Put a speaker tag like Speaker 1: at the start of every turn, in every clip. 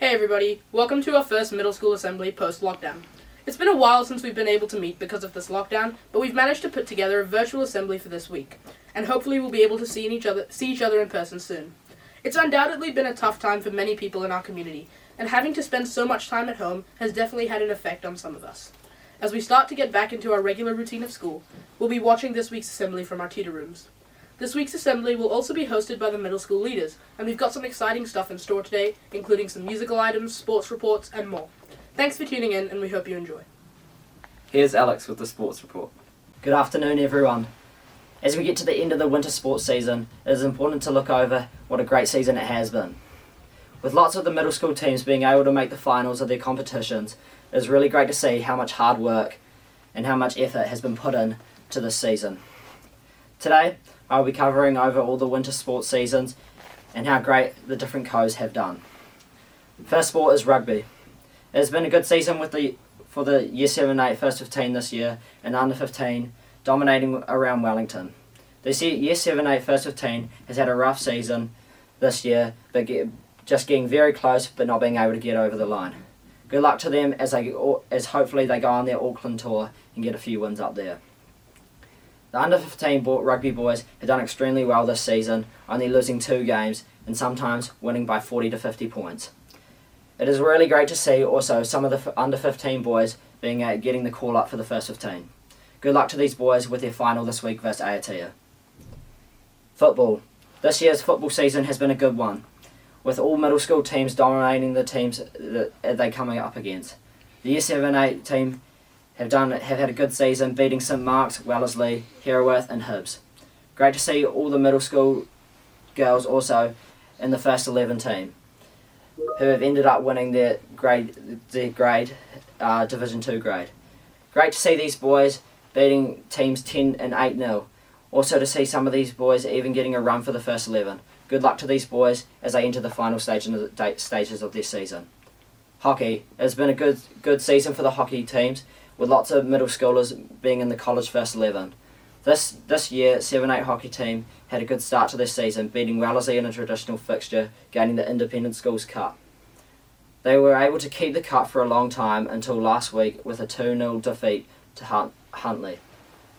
Speaker 1: Hey everybody, welcome to our first middle school assembly post-lockdown. It's been a while since we've been able to meet because of this lockdown, but we've managed to put together a virtual assembly for this week, and hopefully we'll be able to see each other in person soon. It's undoubtedly been a tough time for many people in our community, and having to spend so much time at home has definitely had an effect on some of us. As we start to get back into our regular routine of school, we'll be watching this week's assembly from our tutor rooms. This week's assembly will also be hosted by the middle school leaders, and we've got some exciting stuff in store today, including some musical items, sports reports, and more. Thanks for tuning in, and we hope you enjoy.
Speaker 2: Here's Alex with the sports report.
Speaker 3: Good afternoon, everyone. As we get to the end of the winter sports season, it is important to look over what a great season it has been. With lots of the middle school teams being able to make the finals of their competitions, it is really great to see how much hard work and how much effort has been put in to this season. Today, I'll be covering over all the winter sports seasons and how great the different codes have done. First sport is rugby. It has been a good season for the Year 7-8 First 15 this year and Under 15 dominating around Wellington. This Year 7-8 First 15 has had a rough season this year, but just getting very close but not being able to get over the line. Good luck to them as hopefully they go on their Auckland tour and get a few wins up there. The Under 15 rugby boys have done extremely well this season, only losing 2 games and sometimes winning by 40 to 50 points. It is really great to see also some of the Under 15 boys getting the call up for the First 15. Good luck to these boys with their final this week versus Aotea. Football. This year's football season has been a good one, with all middle school teams dominating the teams that they're coming up against. The Year 7-8 team have had a good season, beating St Mark's, Wellesley, Heraworth and Hibs. Great to see all the middle school girls also in the first 11 team, who have ended up winning their Division 2 grade. Great to see these boys beating teams 10 and 8-0. Also to see some of these boys even getting a run for the first 11. Good luck to these boys as they enter the final stages of their season. Hockey. It has been a good season for the hockey teams, with lots of middle schoolers being in the college first 11. This year, 7-8 hockey team had a good start to this season, beating Wellesley in a traditional fixture, gaining the Independent Schools Cup. They were able to keep the cup for a long time until last week with a 2-0 defeat to Huntley.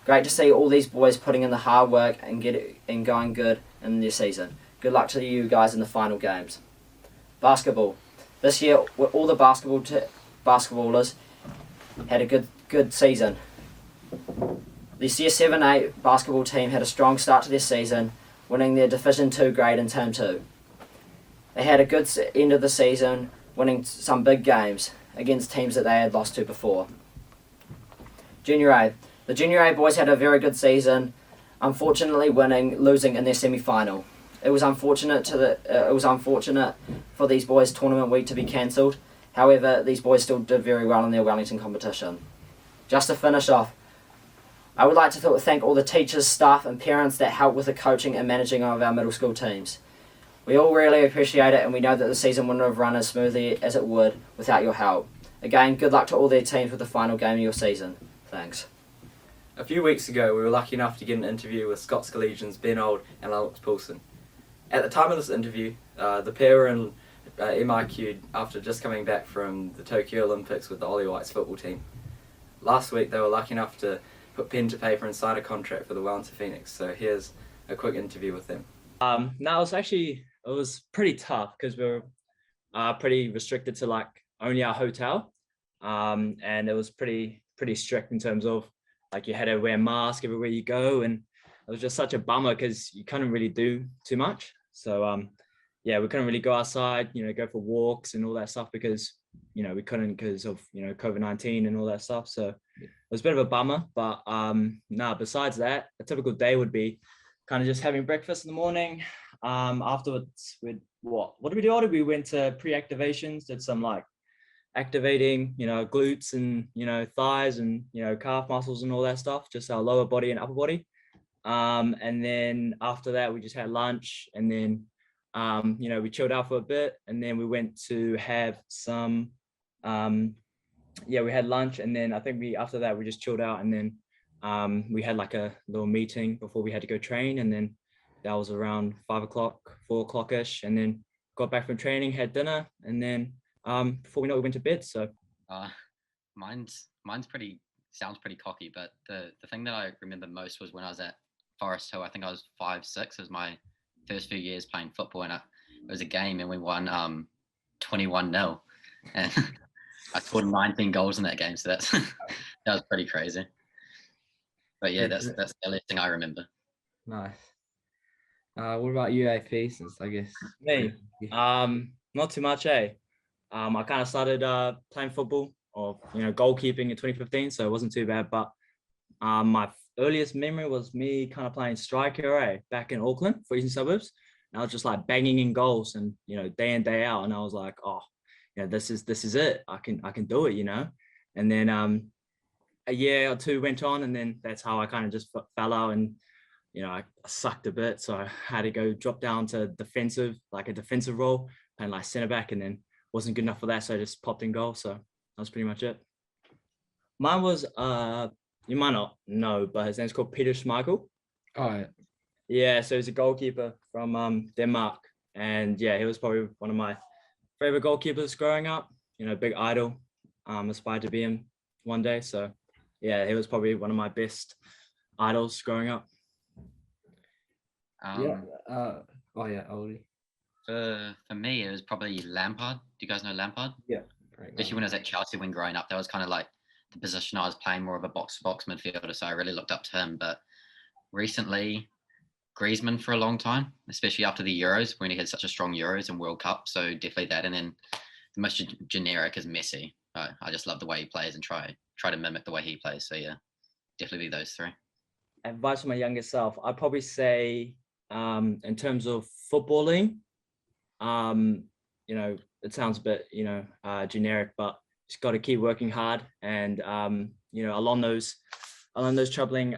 Speaker 3: Great to see all these boys putting in the hard work and going good in their season. Good luck to you guys in the final games. Basketball. This year, all the basketballers had a good season. This Year 7-8 basketball team had a strong start to their season, winning their Division 2 grade in Term 2. They had a good end of the season, winning some big games against teams that they had lost to before. Junior A. The Junior A boys had a very good season, unfortunately losing in their semi-final. It was unfortunate for these boys' tournament week to be cancelled. However, these boys still did very well in their Wellington competition. Just to finish off, I would like to thank all the teachers, staff and parents that helped with the coaching and managing of our middle school teams. We all really appreciate it, and we know that the season wouldn't have run as smoothly as it would without your help. Again, good luck to all their teams with the final game of your season. Thanks.
Speaker 2: A few weeks ago, we were lucky enough to get an interview with Scots Collegians Ben Old and Alex Poulsen. At the time of this interview, the pair were in MIQ'd after just coming back from the Tokyo Olympics with the Ollie Whites football team. Last week, they were lucky enough to put pen to paper and sign a contract for the Wellington Phoenix. So here's a quick interview with them.
Speaker 4: No, it was pretty tough because we were pretty restricted to only our hotel, and it was pretty strict in terms of you had to wear a mask everywhere you go, and it was just such a bummer because you couldn't really do too much. So we couldn't really go outside, go for walks and all that stuff because we couldn't because of COVID-19 and all that stuff. So it was a bit of a bummer, but besides that, a typical day would be kind of just having breakfast in the morning. Afterwards, what did we do? We went to pre-activations, did some activating, glutes and, thighs and, calf muscles and all that stuff, just our lower body and upper body. And then after that, we just had lunch and then, we chilled out for a bit and then we went to have some, we had lunch and then I think after that, we just chilled out and then we had a little meeting before we had to go train, and then that was around 5 o'clock, 4 o'clock-ish, and then got back from training, had dinner, and then before we know it, we went to bed. So
Speaker 5: Mine's sounds pretty cocky, but the thing that I remember most was when I was at Forest Hill. I think I was 5'6". It was my first few years playing football, and it was a game, and we won 21-0, and I scored 19 goals in that game. So that was pretty crazy. But yeah, that's the only thing I remember.
Speaker 6: Nice. What about you, AP? Since I guess
Speaker 4: me, not too much, I kind of started playing football or goalkeeping in 2015, so it wasn't too bad. But my earliest memory was me kind of playing striker, back in Auckland for Eastern Suburbs. And I was just like banging in goals, and day in day out, and I was like, oh, this is it. I can do it, And then a year or two went on, and then that's how I kind of just fell out, and I sucked a bit, so I had to go drop down to defensive role, playing like centre back, and then wasn't good enough for that, so I just popped in goal. So that was pretty much it. Mine was you might not know, but his name's called Peter Schmeichel.
Speaker 6: oh
Speaker 4: Yeah, so he's a goalkeeper from Denmark, and yeah, he was probably one of my favorite goalkeepers growing up. Big idol. Aspired to be him one day. So yeah, he was probably one of my best idols growing up.
Speaker 6: Oldie.
Speaker 5: For me, it was probably Lampard. Do you guys know Lampard?
Speaker 6: Yeah.
Speaker 5: Especially when I was at Chelsea when growing up, that was kind of like the position I was playing, more of a box-to-box midfielder. So I really looked up to him. But recently, Griezmann for a long time, especially after the Euros, when he had such a strong Euros and World Cup. So definitely that. And then the most generic is Messi. I just love the way he plays and try to mimic the way he plays. So yeah, definitely be those three.
Speaker 4: Advice for my younger self, I'd probably say in terms of footballing, it sounds a bit, generic, but just got to keep working hard, and along those troubling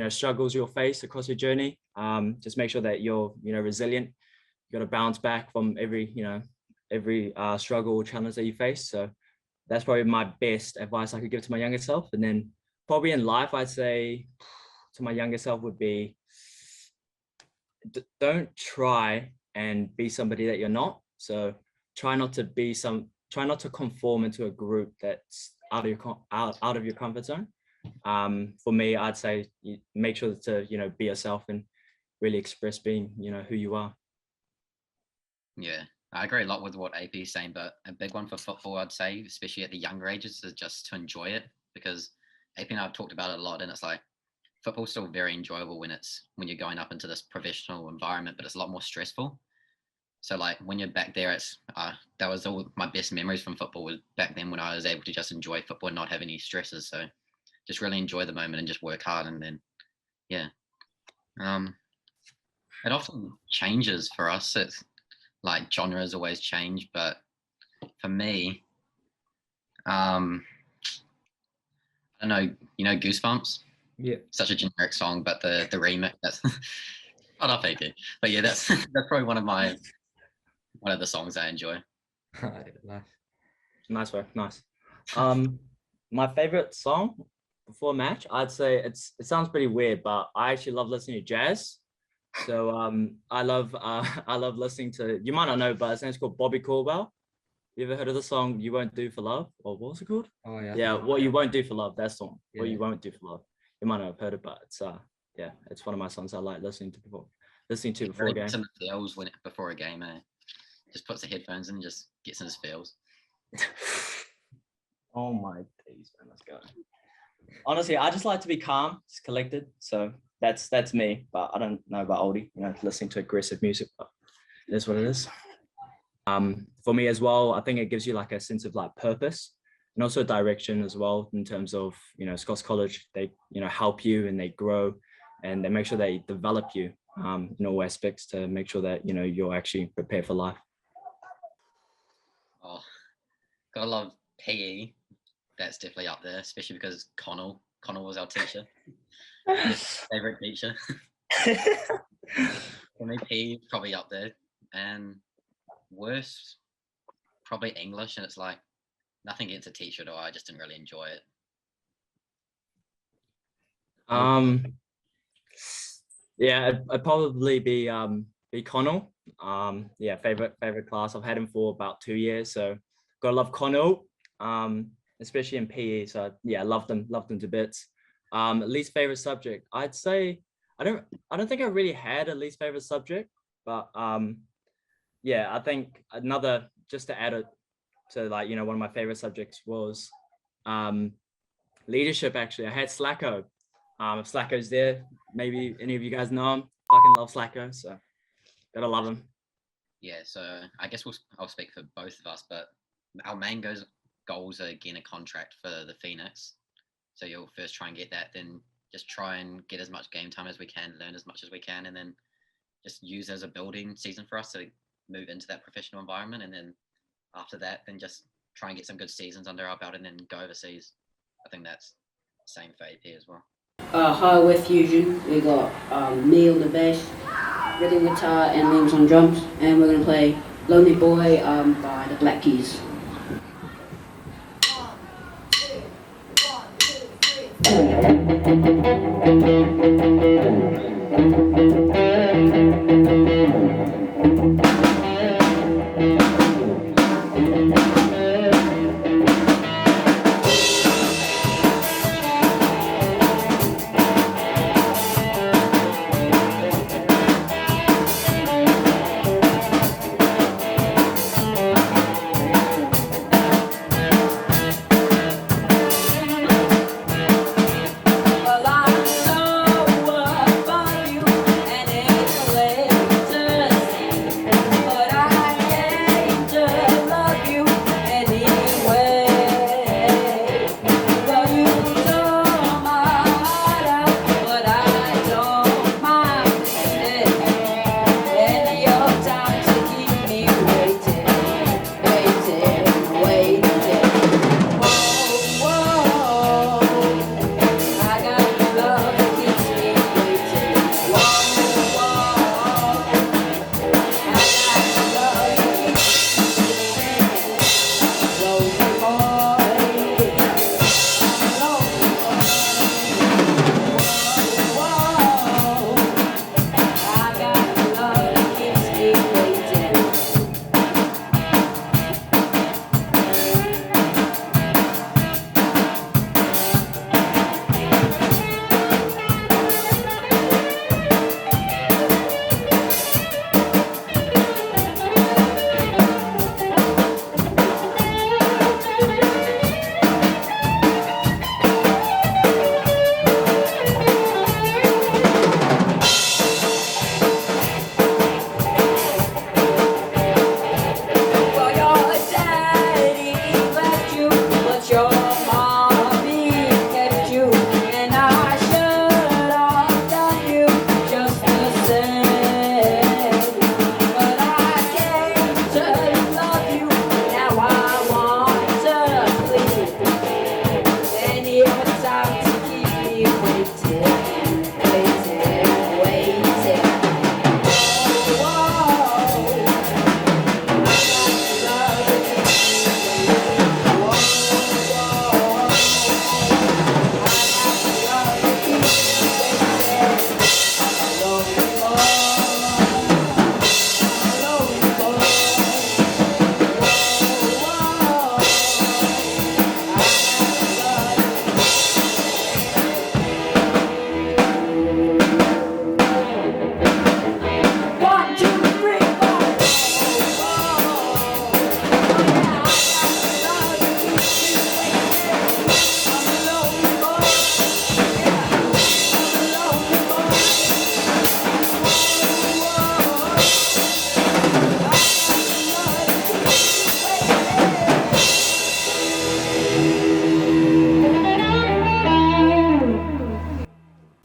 Speaker 4: struggles you'll face across your journey, just make sure that you're resilient. You got to bounce back from every struggle or challenge that you face. So that's probably my best advice I could give to my younger self. And then probably in life, I'd say to my younger self would be, don't try and be somebody that you're not. So try not to conform into a group that's out of your comfort zone. For me, I'd say make sure to be yourself and really express being who you are.
Speaker 5: Yeah, I agree a lot with what AP is saying, but a big one for football, I'd say, especially at the younger ages, is just to enjoy it, because AP and I have talked about it a lot, and it's like football's still very enjoyable when you're going up into this professional environment, but it's a lot more stressful. So like when you're back there, it's that was all my best memories from football, was back then when I was able to just enjoy football and not have any stresses. So just really enjoy the moment and just work hard, and then yeah. It often changes for us. It's like genres always change, but for me, I don't know, Goosebumps?
Speaker 6: Yeah.
Speaker 5: Such a generic song, but the remix, that's not up AP. But yeah, that's probably one of the songs I enjoy.
Speaker 4: Nice work, nice. My favorite song before match, I'd say it sounds pretty weird, but I actually love listening to jazz. So I love listening to, you might not know, but his name's called Bobby Caldwell. You ever heard of the song "You Won't Do for Love"? Or what was it called?
Speaker 6: Oh yeah.
Speaker 4: Yeah, "What You Won't Do for Love." That song.
Speaker 6: Yeah.
Speaker 4: What You Won't Do for Love. You might not have heard it, but it's it's one of my songs I like listening to before a game.
Speaker 5: In the feels before a game, just puts the headphones in and just gets in his feels.
Speaker 4: Oh my days, man, let's go. Honestly, I just like to be calm, just collected. So that's me. But I don't know about Oldie, listening to aggressive music, but it is what it is. For me as well, I think it gives you like a sense of like purpose and also direction as well, in terms of, Scots College, they, help you and they grow and they make sure they develop you in all aspects to make sure that, you're actually prepared for life.
Speaker 5: Oh, gotta love PE. That's definitely up there, especially because Connell was our teacher. Favorite teacher. For me, PE is probably up there. And worst, probably English, and it's like nothing against a teacher at all. I just didn't really enjoy it.
Speaker 4: Yeah, I'd probably be Connell. Favorite class. I've had him for about 2 years, so gotta love Connell, especially in PE. So yeah, loved them to bits. Least favorite subject, I'd say I don't think I really had a least favorite subject, but yeah, I think another, just to add it to, like, you know, one of my favorite subjects was leadership. Actually, I had Slacko. If Slacko's there, maybe any of you guys know him. Fucking love Slacko, so gotta love him.
Speaker 5: Yeah, so I guess I'll speak for both of us, but our main goals are getting a contract for the Phoenix. So you'll first try and get that, then just try and get as much game time as we can, learn as much as we can, and then just use as a building season for us to move into that professional environment. And then after that, then just try and get some good seasons under our belt and then go overseas. I think that's the same for AP as well.
Speaker 7: Highway Fusion, we got me on the bass, rhythm guitar, and Liam's on drums, and we're going to play Lonely Boy by the Black Keys.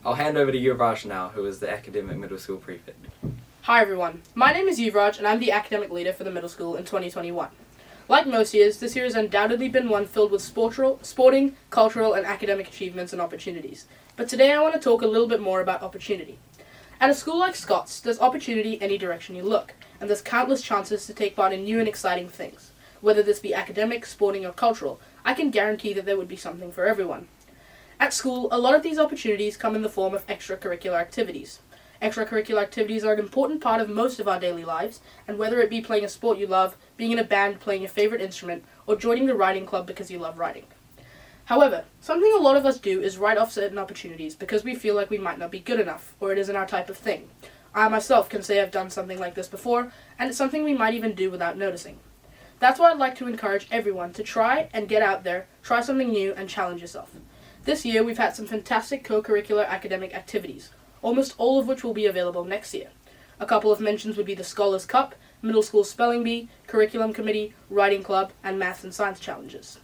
Speaker 2: I'll hand over to Yuvraj now, who is the academic middle school prefect.
Speaker 1: Hi everyone, my name is Yuvraj and I'm the academic leader for the middle school in 2021. Like most years, this year has undoubtedly been one filled with sporting, cultural and academic achievements and opportunities. But today I want to talk a little bit more about opportunity. At a school like Scott's, there's opportunity any direction you look, and there's countless chances to take part in new and exciting things. Whether this be academic, sporting or cultural, I can guarantee that there would be something for everyone. At school, a lot of these opportunities come in the form of extracurricular activities. Extracurricular activities are an important part of most of our daily lives, and whether it be playing a sport you love, being in a band playing your favorite instrument, or joining the riding club because you love riding. However, something a lot of us do is write off certain opportunities because we feel like we might not be good enough, or it isn't our type of thing. I myself can say I've done something like this before, and it's something we might even do without noticing. That's why I'd like to encourage everyone to try and get out there, try something new, and challenge yourself. This year we've had some fantastic co-curricular academic activities, almost all of which will be available next year. A couple of mentions would be the Scholars Cup, Middle School Spelling Bee, Curriculum Committee, Writing Club, and Maths and Science Challenges.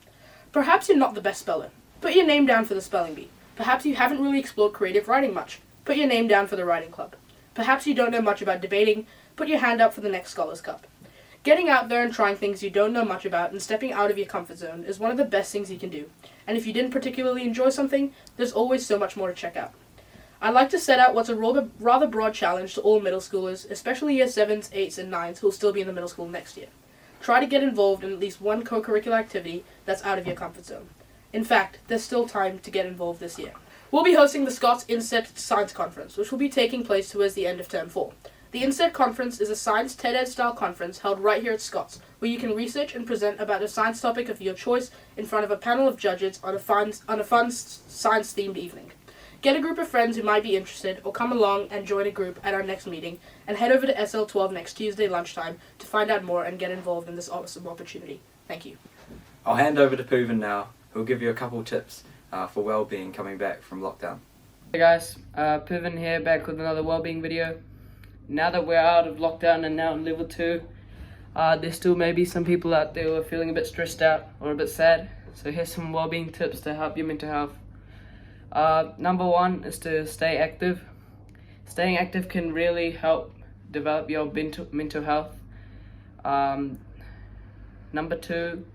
Speaker 1: Perhaps you're not the best speller. Put your name down for the Spelling Bee. Perhaps you haven't really explored creative writing much. Put your name down for the Writing Club. Perhaps you don't know much about debating. Put your hand up for the next Scholars Cup. Getting out there and trying things you don't know much about and stepping out of your comfort zone is one of the best things you can do. And if you didn't particularly enjoy something, there's always so much more to check out. I'd like to set out what's a rather broad challenge to all middle schoolers, especially year 7s, 8s, and 9s who will still be in the middle school next year. Try to get involved in at least one co-curricular activity that's out of your comfort zone. In fact, there's still time to get involved this year. We'll be hosting the Scots Inset Science Conference, which will be taking place towards the end of Term 4. The Inset Conference is a science TED-Ed style conference held right here at Scots, where you can research and present about a science topic of your choice in front of a panel of judges on a fun science-themed evening. Get a group of friends who might be interested, or come along and join a group at our next meeting, and head over to SL12 next Tuesday lunchtime to find out more and get involved in this awesome opportunity. Thank you.
Speaker 2: I'll hand over to Pooven now, who'll give you a couple tips for well-being coming back from lockdown.
Speaker 8: Hey guys, Pooven here, back with another wellbeing video. Now that we're out of lockdown and now in level 2, there still may be some people out there who are feeling a bit stressed out or a bit sad. So here's some wellbeing tips to help your mental health. Number 1 is to stay active. Staying active can really help develop your mental health. Number 2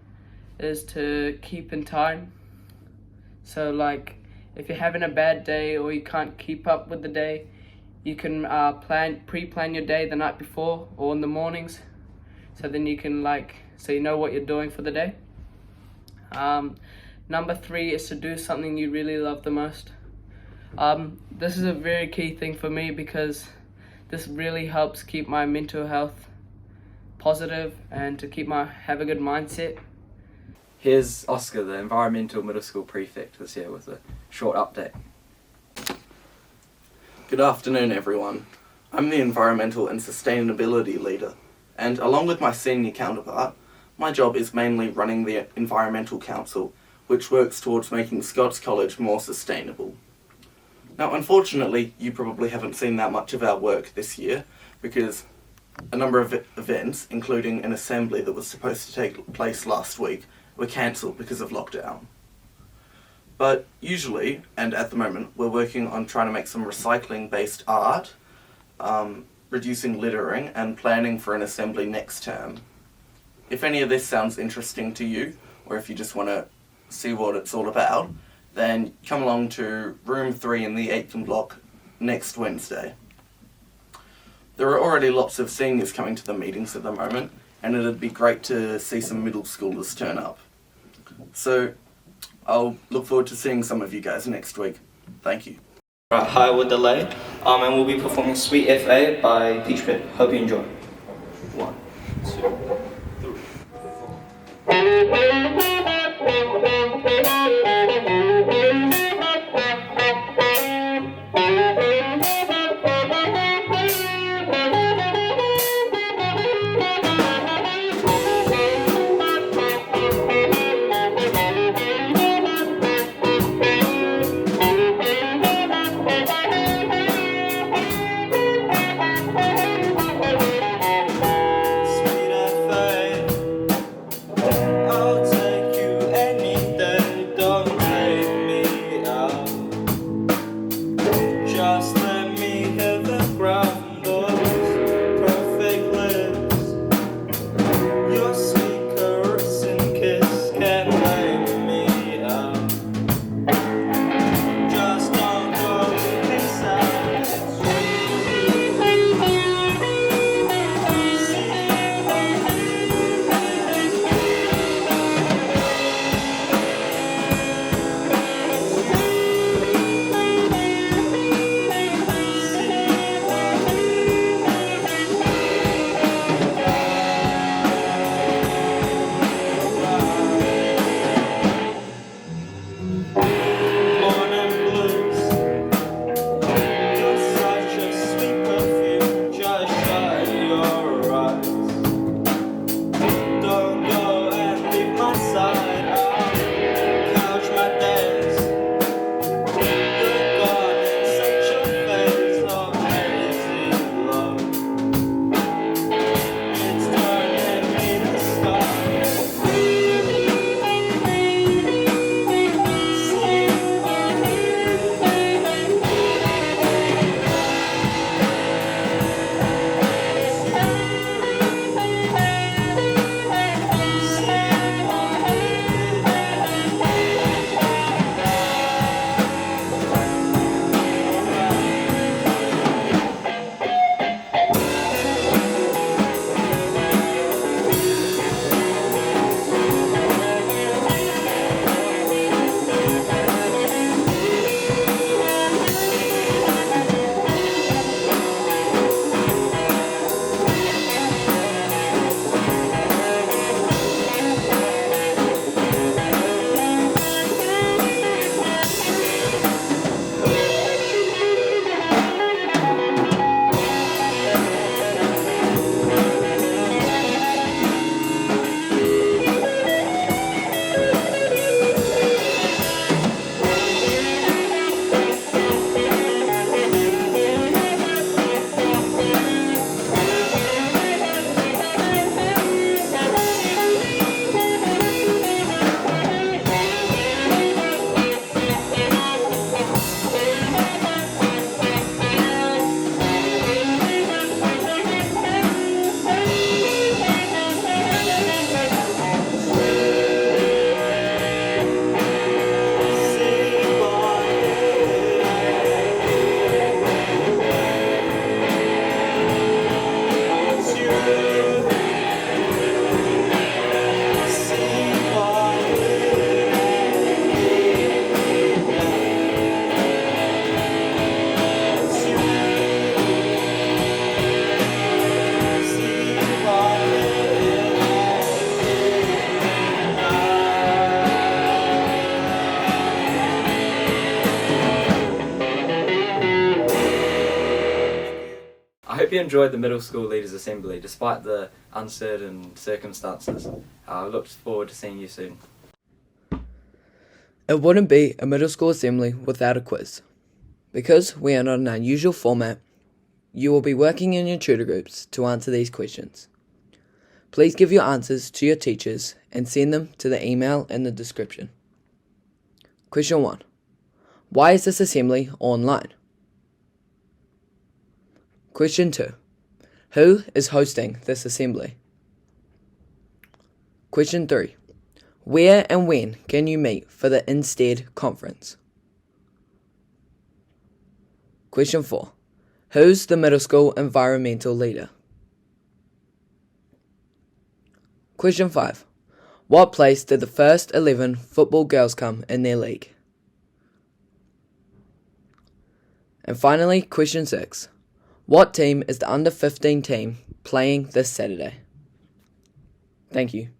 Speaker 8: is to keep in time. So like, if you're having a bad day or you can't keep up with the day, you can pre-plan your day the night before or in the mornings, so then you can so you know what you're doing for the day. Number 3 is to do something you really love the most. This is a very key thing for me because this really helps keep my mental health positive and to have a good mindset.
Speaker 2: Here's Oscar, the environmental middle school prefect, this year with a short update.
Speaker 9: Good afternoon, everyone. I'm the Environmental and Sustainability Leader, and along with my senior counterpart, my job is mainly running the Environmental Council, which works towards making Scots College more sustainable. Now, unfortunately, you probably haven't seen that much of our work this year, because a number of events, including an assembly that was supposed to take place last week, were cancelled because of lockdown. But usually, and at the moment, we're working on trying to make some recycling-based art, reducing littering, and planning for an assembly next term. If any of this sounds interesting to you, or if you just want to see what it's all about, then come along to room 3 in the 8th block next Wednesday. There are already lots of seniors coming to the meetings at the moment, and it'd be great to see some middle schoolers turn up. So, I'll look forward to seeing some of you guys next week. Thank you.
Speaker 10: Right, Higher with Delay, and we'll be performing Sweet FA by Peach Pit. Hope you enjoy. 1, 2.
Speaker 2: Hope you enjoyed the Middle School Leaders Assembly despite the uncertain circumstances. I look forward to seeing you soon.
Speaker 8: It wouldn't be a middle school assembly without a quiz. Because we are not an unusual format, you will be working in your tutor groups to answer these questions. Please give your answers to your teachers and send them to the email in the description. Question 1. Why is this assembly online? Question 2. Who is hosting this assembly? Question 3. Where and when can you meet for the Instead conference? Question 4. Who's the middle school environmental leader? Question 5. What place did the first 11 football girls come in their league? And finally, question 6. What team is the under 15 team playing this Saturday? Thank you.